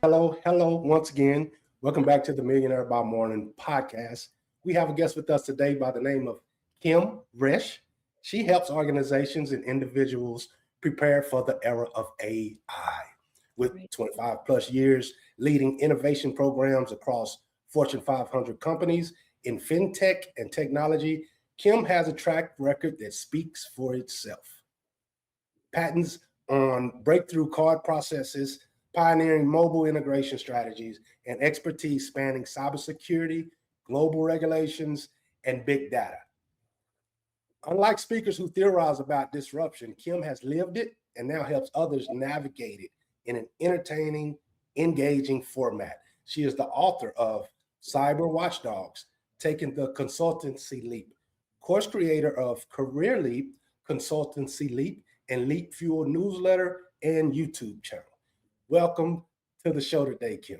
Hello, once again. Welcome back to the Millionaire by Morning podcast. We have a guest with us today by the name of Kim Resch. She helps organizations and individuals prepare for the era of AI. With Great. 25 plus years leading innovation programs across Fortune 500 companies in FinTech and technology, Kim has a track record that speaks for itself. Patents on breakthrough card processes, pioneering mobile integration strategies, and expertise spanning cybersecurity, global regulations, and big data. Unlike speakers who theorize about disruption, Kim has lived it and now helps others navigate it in an entertaining, engaging format. She is the author of Cyber Watchdogs, Taking the Consultancy Leap, course creator of Career Leap, Consultancy Leap, and Leap Fuel newsletter and YouTube channel. Welcome to the show today, Kim.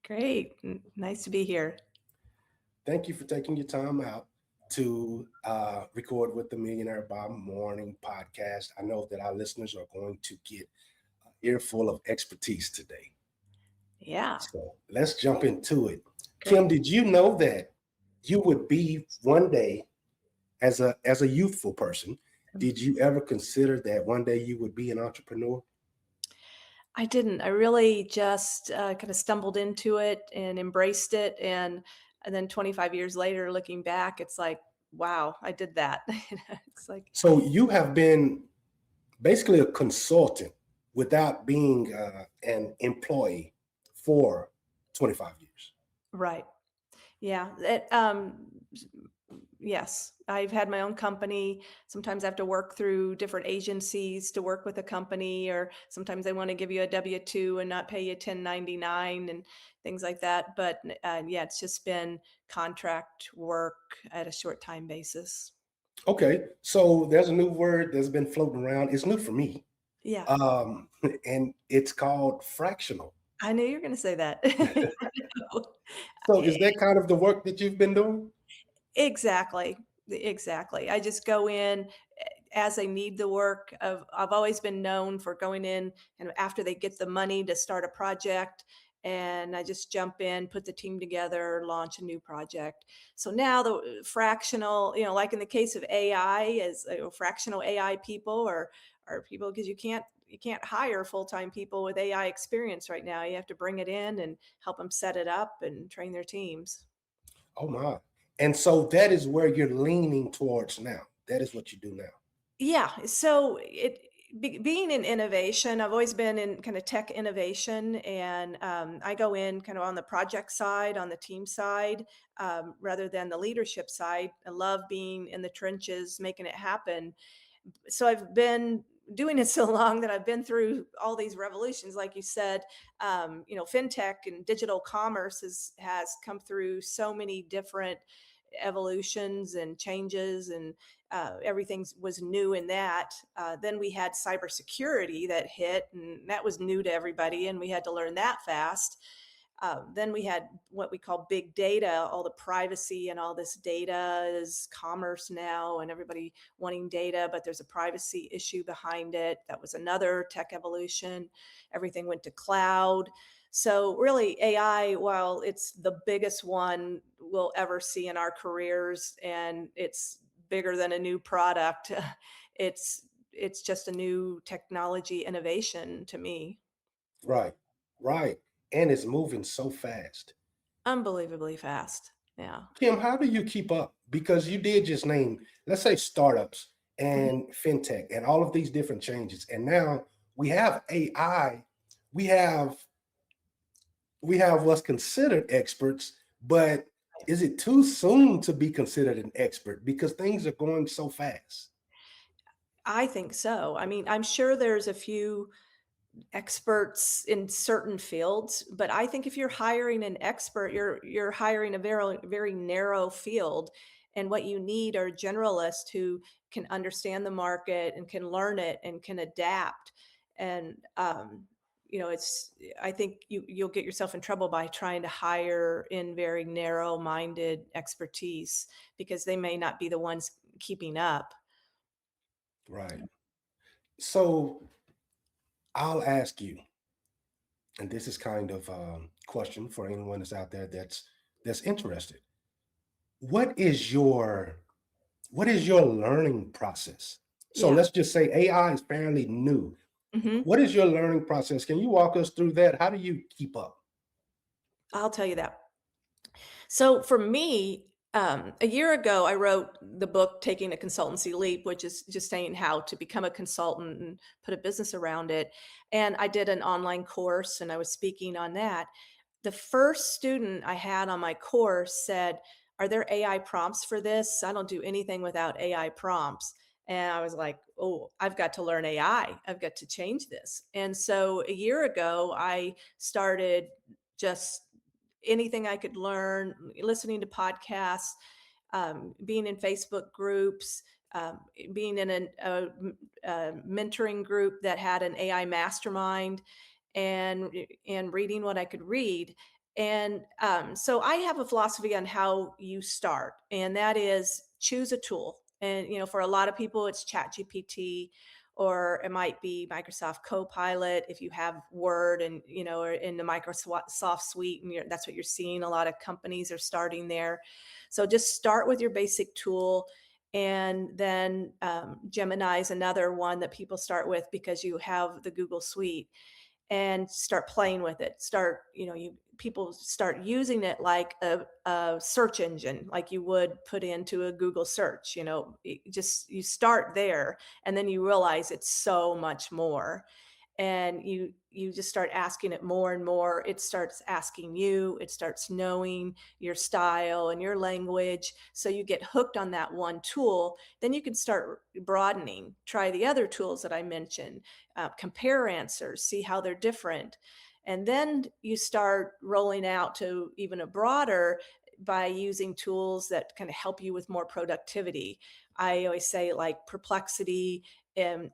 Great. Nice to be here. Thank you for taking your time out to record with the Millionaire by Morning podcast. I know that our listeners are going to get an earful of expertise today. Yeah. So let's jump into it. Great. Kim, did you know that you would be one day as a youthful person? Did you ever consider that one day you would be an entrepreneur? I didn't. I really just kind of stumbled into it and embraced it. And then 25 years later, looking back, it's like, wow, I did that. It's like, So you have been basically a consultant without being an employee for 25 years. right. Yeah. Yes, I've had my own company. Sometimes I have to work through different agencies to work with a company, or sometimes they want to give you a W-2 and not pay you 1099 and things like that. But yeah, it's just been contract work at a short time basis. Okay, so there's a new word that's been floating around. It's new for me, Yeah, um, and it's called fractional. I knew you were going to say that. So is that kind of the work that you've been doing? Exactly. Exactly. I just go in as I need the work. I've always been known for going in and after they get the money to start a project, and I just jump in, put the team together, launch a new project. So now the fractional, like in the case of AI, is fractional AI people or people, because you can't hire full-time people with AI experience right now. You have to bring it in and help them set it up and train their teams. Oh my. And so that is where you're leaning towards now. That is what you do now. Yeah. So being in innovation, I've always been in kind of tech innovation, and I go in kind of on the project side, on the team side, rather than the leadership side. I love being in the trenches, making it happen. So I've been doing it so long that I've been through all these revolutions, like you said. FinTech and digital commerce has come through so many different evolutions and changes, and everything was new in that. Then we had cybersecurity that hit, and that was new to everybody, and we had to learn that fast. Then we had what we call big data. All the privacy and all this data is commerce now, and everybody wanting data, but there's a privacy issue behind it. That was another tech evolution. Everything went to cloud. So really AI, while it's the biggest one we'll ever see in our careers, and it's bigger than a new product, it's just a new technology innovation to me. Right, right. And it's moving so fast. Unbelievably fast. Yeah. Kim, how do you keep up? Because you did just name, let's say, startups Mhm. and fintech and all of these different changes. And now we have AI, we have what's considered experts, but is it too soon to be considered an expert because things are going so fast? I think so. I mean, I'm sure there's a few experts in certain fields, but I think if you're hiring an expert, you're hiring a very very narrow field, and what you need are generalists who can understand the market and can learn it and can adapt. And it's I think you'll get yourself in trouble by trying to hire in very narrow-minded expertise, because they may not be the ones keeping up. Right. So I'll ask you, and this is kind of question for anyone that's out there that's interested. What is your what is your learning process? So Yeah. let's just say AI is fairly new. Hmm. What is your learning process? Can you walk us through that? How do you keep up? I'll tell you that. So for me, a year ago, I wrote the book Taking a Consultancy Leap, which is just saying how to become a consultant and put a business around it. And I did an online course and I was speaking on that. The first student I had on my course said, "Are there AI prompts for this? I don't do anything without AI prompts." And I was like, "Oh, I've got to learn AI. I've got to change this." And so a year ago, I started just anything I could learn, listening to podcasts, being in Facebook groups, being in a mentoring group that had an AI mastermind, and reading what I could read. And so I have a philosophy on how you start, and that is choose a tool. And for a lot of people, it's ChatGPT, or it might be Microsoft Copilot if you have Word and or in the Microsoft Suite, and that's what you're seeing. A lot of companies are starting there. So just start with your basic tool, and then Gemini is another one that people start with because you have the Google Suite, and start playing with it. Start, you people start using it like a search engine, like you would put into a Google search. Just you start there, and then you realize it's so much more, and you just start asking it more and more. It starts asking you, it starts knowing your style and your language, so you get hooked on that one tool. Then you can start broadening, try the other tools that I mentioned, compare answers, see how they're different, and then you start rolling out to even a broader by using tools that kind of help you with more productivity. I always say, like, Perplexity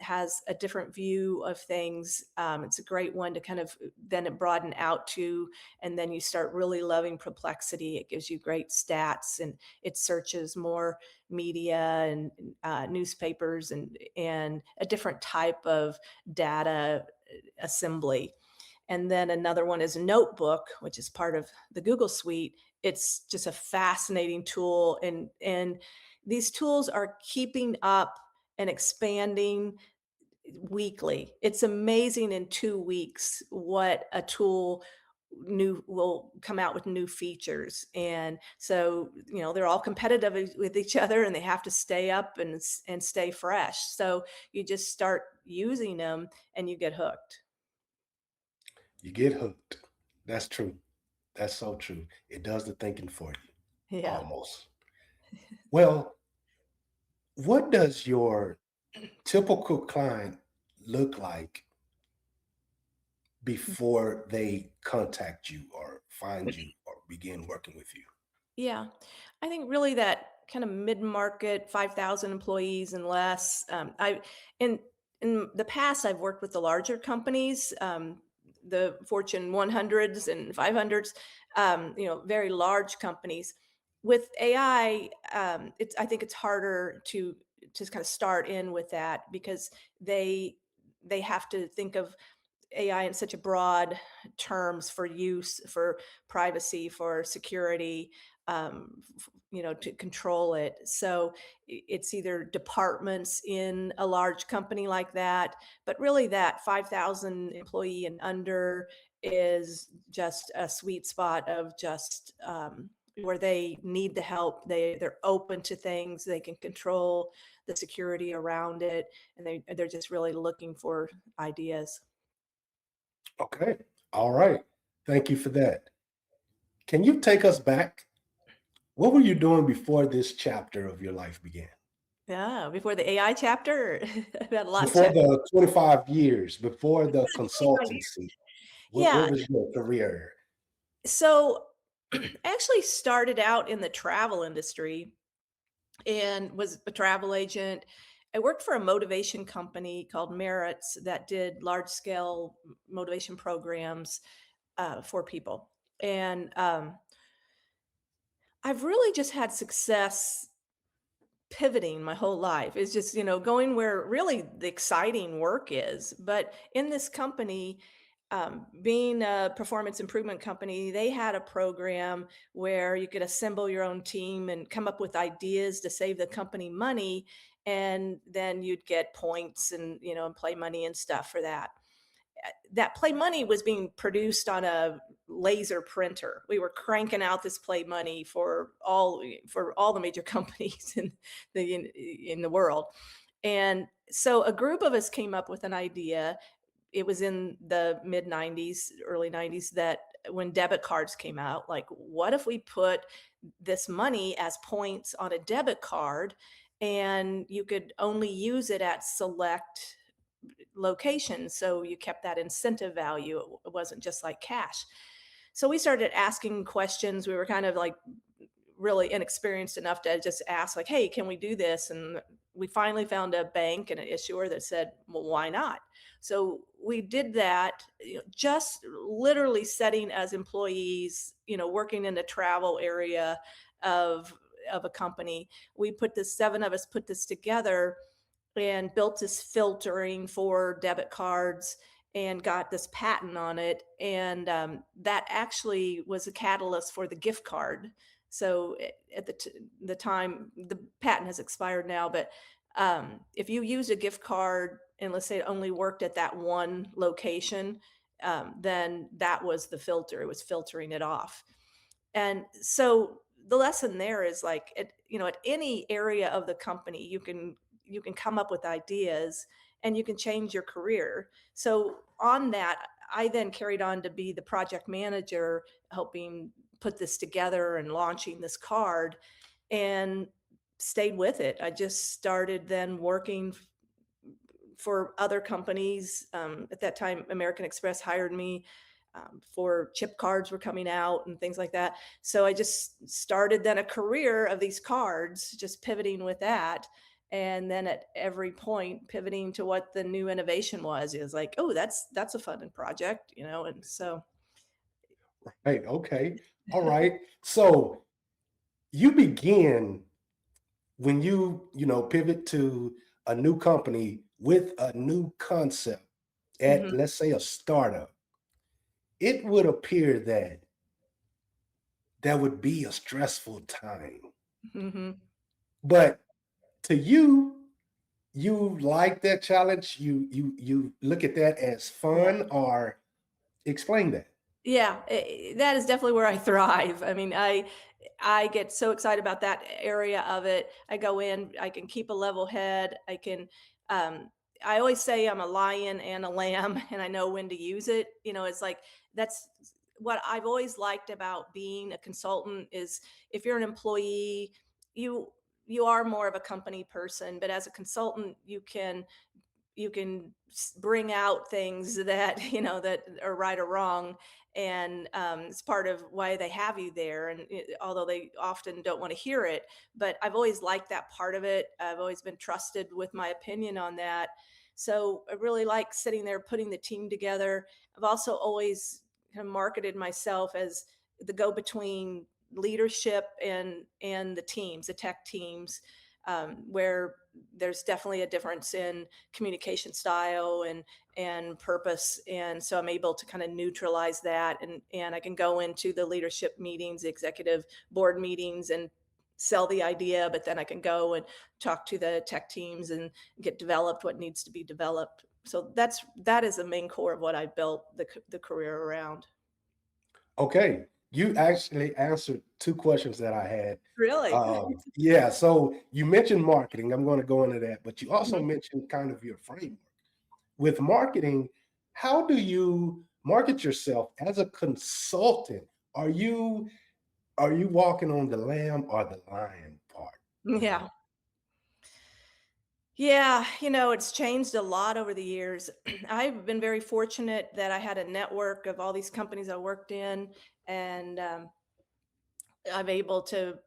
has a different view of things. It's a great one to kind of then broaden out to, and then you start really loving Perplexity. It gives you great stats, and it searches more media and newspapers, and a different type of data assembly. And then another one is Notebook, which is part of the Google Suite. It's just a fascinating tool, and these tools are keeping up and expanding weekly. It's amazing in 2 weeks what a tool new will come out with new features. And so, they're all competitive with each other, and they have to stay up and stay fresh. So you just start using them and you get hooked. You get hooked. That's true. That's so true. It does the thinking for you, Yeah. almost. Well, what does your typical client look like before they contact you or find you or begin working with you? Yeah. I think really that kind of mid-market, 5,000 employees and less. In in the past, I've worked with the larger companies, the Fortune 100s and 500s, very large companies. With AI, I think it's harder to kind of start in with that, because they have to think of AI in such a broad terms for use, for privacy, for security, to control it. So it's either departments in a large company like that, but really that 5,000 employee and under is just a sweet spot of just where they need the help. They're open to things. They can control the security around it, and they're just really looking for ideas. Okay. All right. Thank you for that. Can you take us back? What were you doing before this chapter of your life began? Yeah, before the AI chapter? I've had a lot of Before chapters. the 25 years, before the 25 years. consultancy, what Yeah, was your career? so I actually started out in the travel industry and was a travel agent. I worked for a motivation company called Merits that did large scale motivation programs for people. And I've really just had success pivoting my whole life. It's just, going where really the exciting work is. But in this company, Being a performance improvement company, they had a program where you could assemble your own team and come up with ideas to save the company money, and then you'd get points and and play money and stuff for that. That play money was being produced on a laser printer. We were cranking out this play money for all the major companies in the world. And so a group of us came up with an idea. It was in the mid 90s, early 90s, that when debit cards came out, like, what if we put this money as points on a debit card, and you could only use it at select location. So you kept that incentive value. It wasn't just like cash. So we started asking questions. We were kind of like really inexperienced enough to just ask, like, hey, can we do this? And we finally found a bank and an issuer that said, well, why not? So we did that, just literally setting as employees, working in the travel area of of a company. We put this, seven of us put this together and built this filtering for debit cards and got this patent on it. And that actually was a catalyst for the gift card. So at the time, the patent has expired now, but if you use a gift card and let's say it only worked at that one location, then that was the filter. It was filtering it off. And so the lesson there is like at any area of the company, you can come up with ideas and you can change your career. So on that, I then carried on to be the project manager, helping put this together and launching this card, and stayed with it. I just started then working for other companies. At that time, American Express hired me for chip cards were coming out and things like that. So I just started then a career of these cards, just pivoting with that. And then at every point, pivoting to what the new innovation was. It was like, oh, that's a fun project, And so, Right. Okay. All right. So you begin when pivot to a new company with a new concept at, mhm, let's say, a startup. It would appear that that would be a stressful time. mhm. But to you, you like that challenge? You look at that as Yeah. fun, or explain that. Yeah, that is definitely where I thrive. I mean, I get so excited about that area of it. I go in, I can keep a level head. Um, I always say I'm a lion and a lamb, and I know when to use it. It's like that's what I've always liked about being a consultant is if you're an employee, you you are more of a company person, but as a consultant, you can bring out things that that are right or wrong, and it's part of why they have you there. And although they often don't want to hear it, but I've always liked that part of it. I've always been trusted with my opinion on that. So I really like sitting there putting the team together. I've also always kind of marketed myself as the go-between leadership and the teams, the tech teams, where there's definitely a difference in communication style and purpose. And so I'm able to kind of neutralize that, and I can go into the leadership meetings, the executive board meetings, and sell the idea, but then I can go and talk to the tech teams and get developed what needs to be developed. So that is the main core of what I built the career around. Okay, you actually answered two questions that I had. Really? Yeah, so you mentioned marketing. I'm going to go into that, but you also Mhm. mentioned kind of your framework. With marketing, how do you market yourself as a consultant? Are you are you walking on the lamb or the lion part? You Yeah. know? Yeah, it's changed a lot over the years. I've been very fortunate that I had a network of all these companies I worked in, and I'm able to,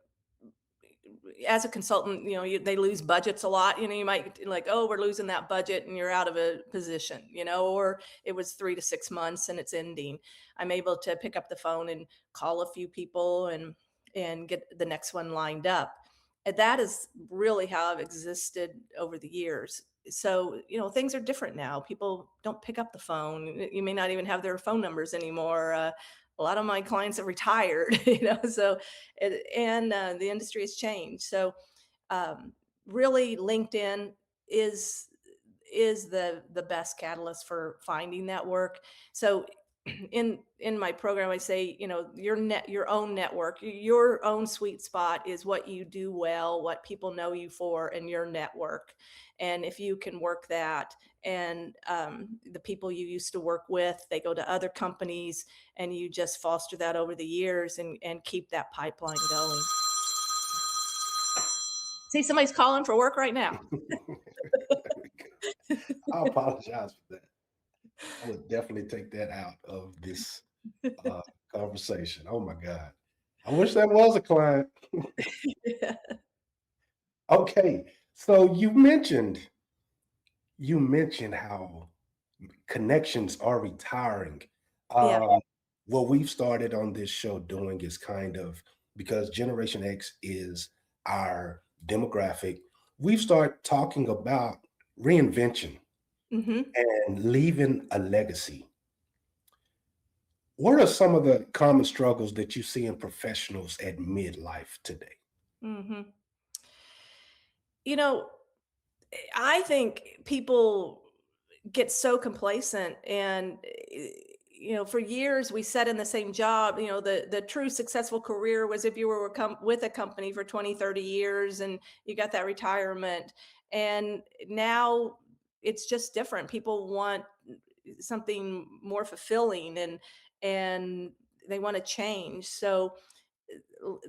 as a consultant, they lose budgets a lot. You might like, oh, we're losing that budget, and you're out of a position, or it was 3 to 6 months and it's ending. I'm able to pick up the phone and call a few people and get the next one lined up. And that is really how I've existed over the years. So, things are different now. People don't pick up the phone. You may not even have their phone numbers anymore. A lot of my clients are retired, so the industry has changed. So, um, really, LinkedIn is the best catalyst for finding that work. So in my program, I say, your own network, your own sweet spot is what you do well, what people know you for, and your network. And if you can work that, and the people you used to work with, they go to other companies, and you just foster that over the years, and keep that pipeline going. See, somebody's calling for work right now. I apologize for that. I would definitely take that out of this uh, conversation. Oh my God. I wish that was a client. Yeah. Okay. So you mentioned how connections are retiring. Yeah. Um, what we've started on this show doing is kind of, because Generation X is our demographic, we've started talking about reinvention Hmm. and leaving a legacy. What are some of the common struggles that you see in professionals at midlife today? Hmm. You know, I think people get so complacent, and for years we sat in the same job. The true successful career was if you were with a company for 20, 30 years and you got that retirement. And now it's just different. People want something more fulfilling, and they want to change. So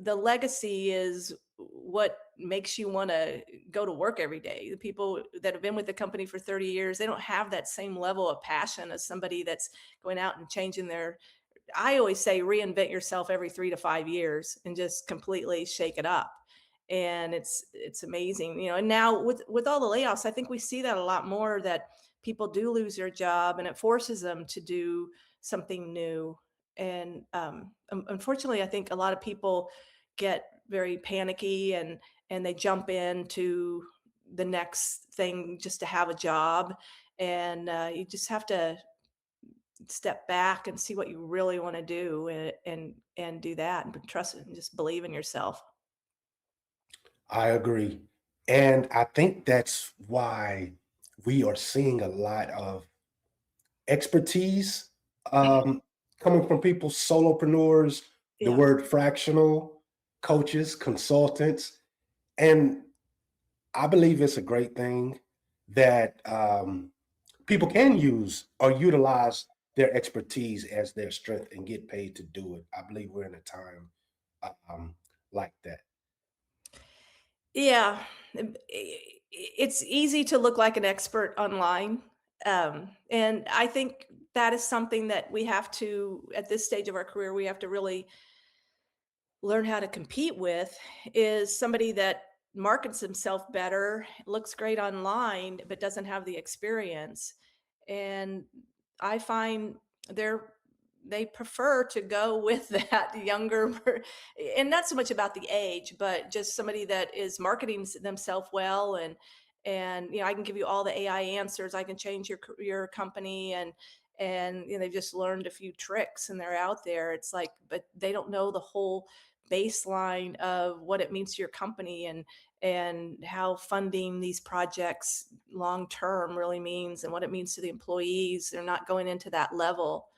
the legacy is what makes you want to go to work every day. The people that have been with the company for 30 years, they don't have that same level of passion as somebody that's going out and changing their. I always say reinvent yourself every 3 to 5 years and just completely shake it up. And it's amazing, and now with all the layoffs, I think we see that a lot more, that people do lose their job, and it forces them to do something new. And unfortunately, I think a lot of people get very panicky, and they jump into the next thing just to have a job. And you just have to step back and see what you really want to do, and do that, and trust it, and just believe in yourself. I agree. And I think that's why we are seeing a lot of expertise um, coming from people, solopreneurs, the Yeah. word fractional, coaches, consultants. And I believe it's a great thing that people can use or utilize their expertise as their strength and get paid to do it. I believe we're in a time um, like that. Yeah, it's easy to look like an expert online, and I think that is something that we have to, at this stage of our career, we have to really learn how to compete with, is somebody that markets himself better, looks great online, but doesn't have the experience. And I find they're they prefer to go with that younger and not so much about the age, but just somebody that is marketing themselves well. And I can give you all the AI answers, I can change your company, and they've just learned a few tricks and they're out there. It's like, but they don't know the whole baseline of what it means to your company, and how funding these projects long term really means, and what it means to the employees. They're not going into that level.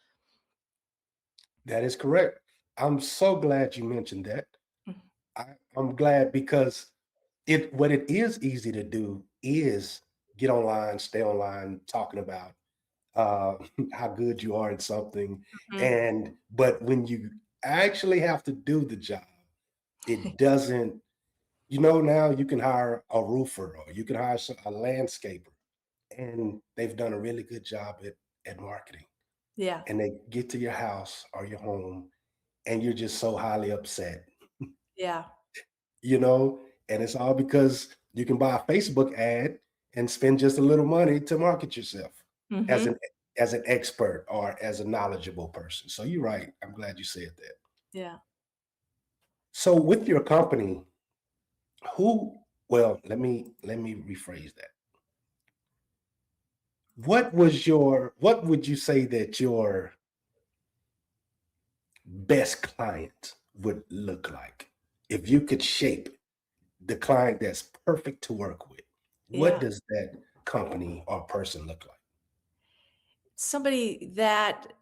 That is correct. I'm so glad you mentioned that. Mhm. I'm glad because what it is easy to do is get online, stay online, talking about uh, how good you are at something, Mhm. and but when you actually have to do the job, it doesn't. Now you can hire a roofer or you can hire a landscaper, and they've done a really good job at marketing. Yeah. And they get to your house or your home, and you're just so highly upset, Yeah. you know, and it's all because you can buy a Facebook ad and spend just a little money to market yourself as Mhm. an expert or as a knowledgeable person. So you're right. I'm glad you said that. Yeah. So with your company, who well, let me rephrase that. what would you say that your best client would look like if you could shape the client that's perfect to work with? What Yeah. does that company or person look like? Somebody that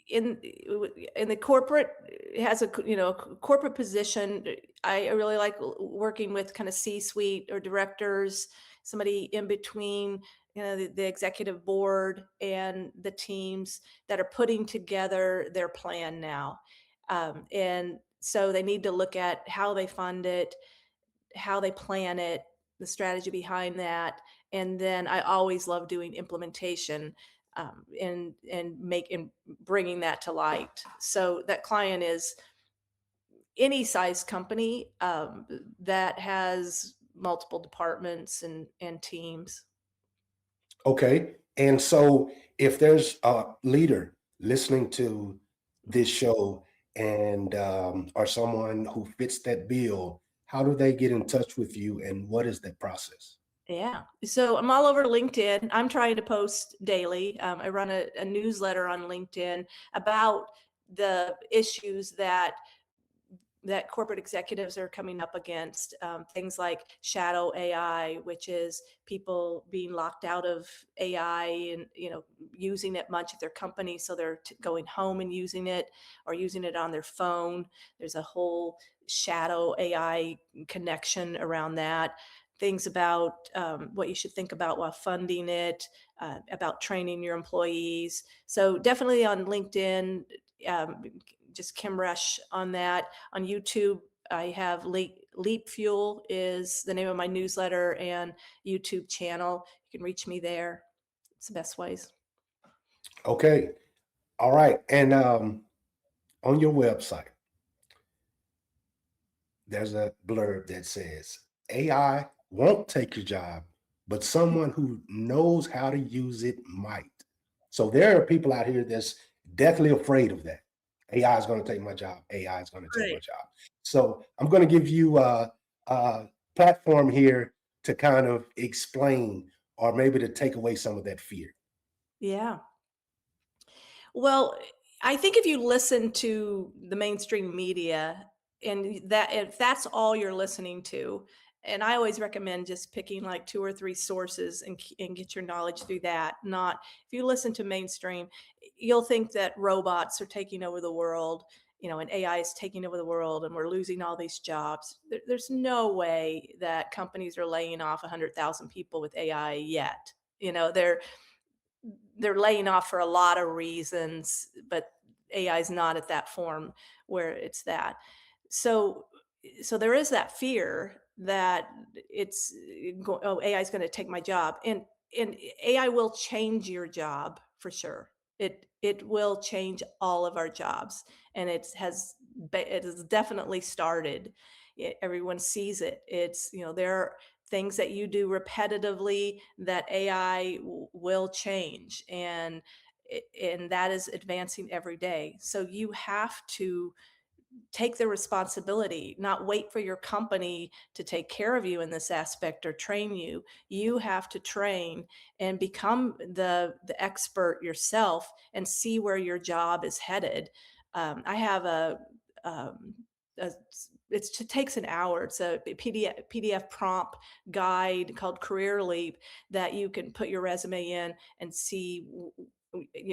in in the corporate has a corporate position. I really like working with kind of C-suite or directors, somebody in between, the executive board and the teams that are putting together their plan now. And so they need to look at how they fund it, how they plan it, the strategy behind that, and then I always love doing implementation, and bringing that to light. So that client is any size company that has multiple departments and teams. Okay. And so if there's a leader listening to this show and or someone who fits that bill, how do they get in touch with you and what is that process? Yeah. So I'm all over LinkedIn. I'm trying to post daily. I run a newsletter on LinkedIn about the issues that corporate executives are coming up against, things like shadow AI, which is people being locked out of AI and using it much at their company, so they're going home and using it or using it on their phone. There's a whole shadow AI connection around that. Things about what you should think about while funding it, about training your employees. So definitely on LinkedIn, um, just Kim Resch on that. On YouTube, I have Leap Fuel is the name of my newsletter and YouTube channel. You can reach me there. It's the best ways. Okay. All right. And on your website, there's a blurb that says AI won't take your job, but someone who knows how to use it might. So there are people out here that's deathly afraid of that. AI is going to take my job. AI is going to take my Right. job. So I'm going to give you a platform here to kind of explain or maybe to take away some of that fear. Yeah. Well, I think if you listen to the mainstream media and that if that's all you're listening to, and I always recommend just picking like two or three sources and get your knowledge through that. Not if you listen to mainstream, you'll think that robots are taking over the world, and AI is taking over the world, and we're losing all these jobs. There's no way that companies are laying off 100,000 people with AI yet. They're laying off for a lot of reasons, but AI is not at that form where it's that. So, so there is that fear that AI is going to take my job, and AI will change your job for sure. It will change all of our jobs, and it has definitely started. Everyone sees it. There are things that you do repetitively that AI will change, and that is advancing every day. So you have to take the responsibility, not wait for your company to take care of you in this aspect or train you. You have to train and become the expert yourself and see where your job is headed. I have um, it takes an hour. It's a PDF prompt guide called Career Leap that you can put your resume in and see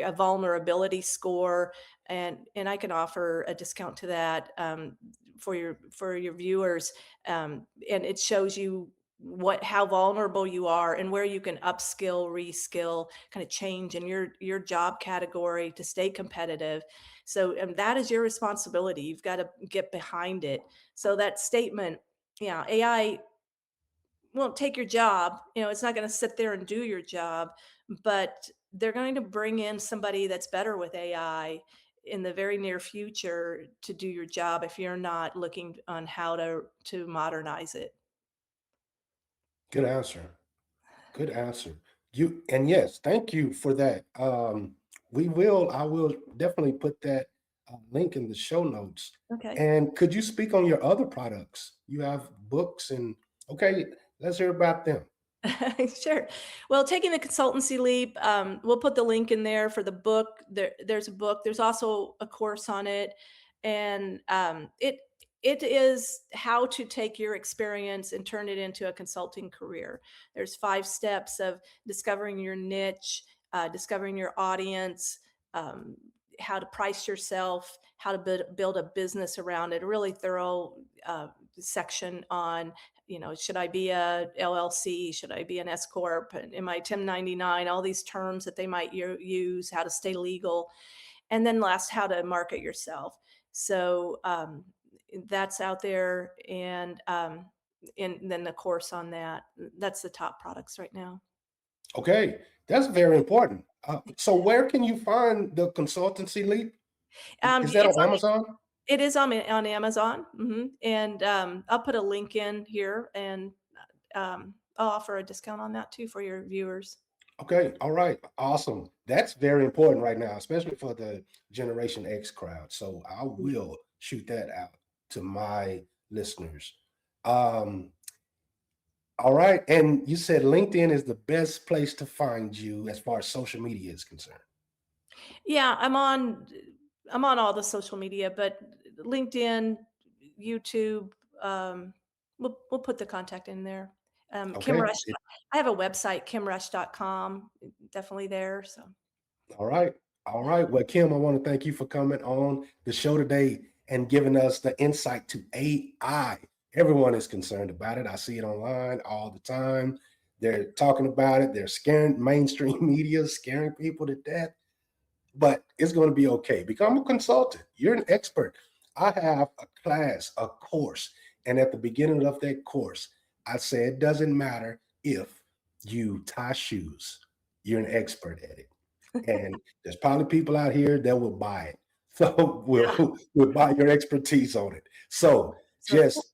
a vulnerability score, and I can offer a discount to that, for your viewers, and it shows you how vulnerable you are and where you can upskill, reskill, kind of change in your job category to stay competitive. So that is your responsibility. You've got to get behind it. So that statement, yeah, AI won't take your job. It's not going to sit there and do your job, but they're going to bring in somebody that's better with AI in the very near future to do your job if you're not looking on how to modernize it. Good answer. Good answer. You and yes, thank you for that. I will definitely put that link in the show notes. Okay. And could you speak on your other products? You have books and okay, let's hear about them. Sure. Well, taking the consultancy leap, we'll put the link in there for the book. There's a book. There's also a course on it, and it is how to take your experience and turn it into a consulting career. There's 5 steps of discovering your niche, discovering your audience, um, how to price yourself, how to build a business around it. A really thorough section on, should I be a LLC? Should I be an S corp? Am I 1099? All these terms that they might use, how to stay legal, and then last, how to market yourself. So that's out there, and then the course on that. That's the top products right now. Okay, that's very important. So where can you find the Consultancy Leap? Is that It's on on. Amazon? It is on Amazon, and I'll put a link in here, and I'll offer a discount on that too for your viewers. Okay, all right, awesome. That's very important right now, especially for the Generation X crowd. So I will shoot that out to my listeners. Um, all right, and you said LinkedIn is the best place to find you as far as social media is concerned. Yeah, I'm on all the social media, but LinkedIn, YouTube, we'll put the contact in there. Kim Okay, Resch, I have a website, kimresch.com, definitely there. So all right. All right. Well, Kim, I want to thank you for coming on the show today and giving us the insight to AI. Everyone is concerned about it. I see it online all the time. They're talking about it. They're scaring mainstream media, scaring people to death, but it's going to be okay. Become a consultant. You're an expert. I have a class, a course, and at the beginning of that course, I say it doesn't matter if you tie shoes. You're an expert at it, and there's probably people out here that will buy it. So yeah, we'll buy your expertise on it. So so just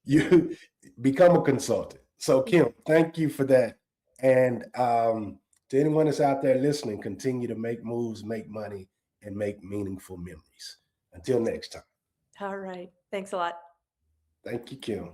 you become a consultant. So Kim, thank you for that. And to anyone that's out there listening, continue to make moves, make money, and make meaningful memories. Until next time. all right. Thanks a lot. Thank you, Kim.